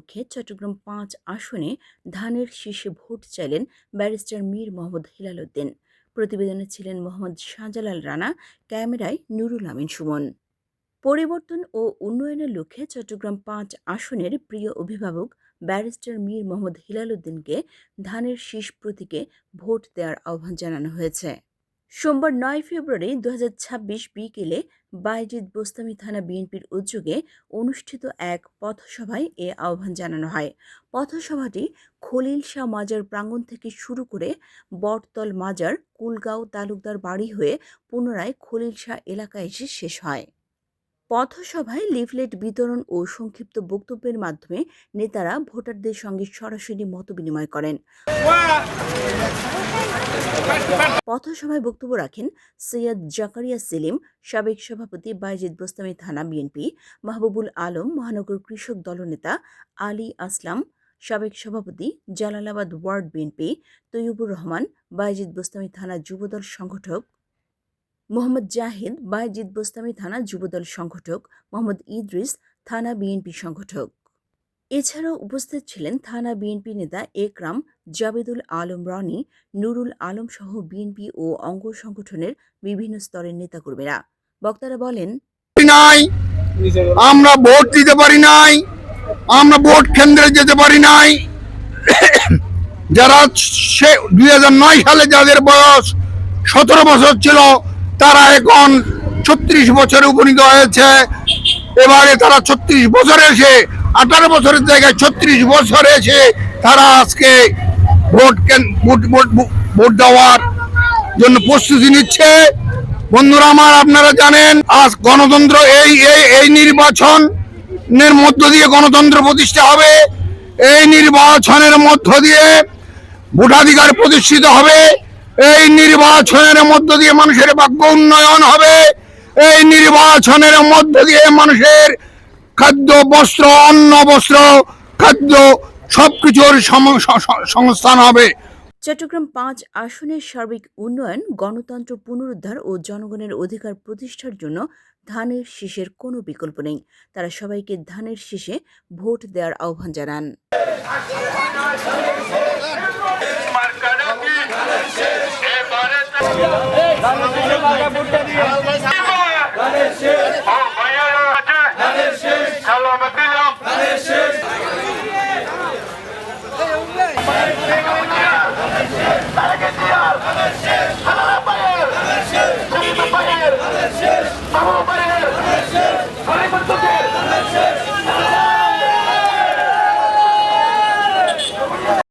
লক্ষ্যে চট্টগ্রাম ৫ আসনে ধানের শীষে ভোট চাইলেন ব্যারিস্টার মীর মোহাম্মদ হেলাল উদ্দিন। প্রতিবেদনে ছিলেন মোহাম্মদ শাহজালাল রানা, ক্যামেরায় নুরুল আমিন সুমন। পরিবর্তন ও উন্নয়নের লক্ষ্যে চট্টগ্রাম ৫ আসনের প্রিয় অভিভাবক ব্যারিস্টার মীর মোহাম্মদ হেলাল উদ্দিনকে ধানের শীষ প্রতীকে ভোট দেওয়ার আহ্বান জানানো হয়েছে। সোমবার ৯ ফেব্রুয়ারি ২০২৬ বিকেলে বায়েজিদ বোস্তামী থানা বিএনপির উদ্যোগে অনুষ্ঠিত এক পথসভায় এ আহ্বান জানানো হয়। পথসভাটি খলিল শাহ মাজার প্রাঙ্গণ থেকে শুরু করে বটতল মাজার, কুলগাঁও তালুকদার বাড়ি হয়ে পুনরায় খলিল শাহ এলাকায় এসে শেষ হয়। পথসভায় লিফলেট বিতরণ ও সংক্ষিপ্ত বক্তব্যের মাধ্যমে নেতারা ভোটারদের সঙ্গে সরাসরি মতবিনিময় করেন। পথসভায় বক্তব্য রাখেন সৈয়দ জাকারিয়া সেলিম, সাবেক সভাপতি বায়েজিদ বোস্তামী থানা বিএনপি, মাহবুবুল আলম, মহানগর কৃষক দলনেতা আলী আসলাম, সাবেক সভাপতি জালালাবাদ ওয়ার্ড বিএনপি, তৈয়বুর রহমান, বায়েজিদ বোস্তামী থানা যুবদল সংগঠক, মোহাম্মদ জাহিদ, বায়েজিদ বোস্তামী থানা যুবদল সংগঠক, মোহাম্মদ ইদ্রিস, থানা বিএনপি সংগঠক। এছাড়াও উপস্থিত ছিলেন থানা বিএনপি নেতা একরাম, জাবেদুল আলম রনি, নুরুল আলম সহ বিএনপি ও অঙ্গ সংগঠনের বিভিন্ন স্তরের নেতাকর্মীরা। বক্তারা বলেন, আমরা ভোট দিতে পারি নাই, আমরা ভোট কেন্দ্রে যেতে পারি নাই। যারা 2009 সালে যাদের বয়স 17 বছর ছিল, তারা এখন 36 বছরে উপনীত হয়েছে। এবারে তারা 36 বছরে এসে 18 বছরের জায়গায় 36 বছরে এসে তারা আজকে ভোট দেওয়ার জন্য প্রস্তুতি নিচ্ছে। বন্ধুরা আমার, আপনারা জানেন আজ গণতন্ত্র এই নির্বাচনের মধ্য দিয়ে গণতন্ত্র প্রতিষ্ঠা হবে। এই নির্বাচনের মধ্য দিয়ে ভোটাধিকার প্রতিষ্ঠিত হবে। এই নির্বাচনের মধ্য দিয়ে মানুষের ভাগ্য উন্নয়ন হবে। এই নির্বাচনের মধ্য দিয়ে মানুষের খাদ্য, বস্ত্র, অন্ন, বস্ত্র, খাদ্য সবকিছুর সংস্থান হবে। চট্টগ্রাম ৫ আসনের সার্বিক উন্নয়ন, গণতন্ত্র পুনরুদ্ধার ও জনগণের অধিকার প্রতিষ্ঠার জন্য ধানের শীষের কোনো বিকল্প নেই। তারা সবাইকে ধানের শীষে ভোট দেওয়ার আহ্বান জানান। Vamos,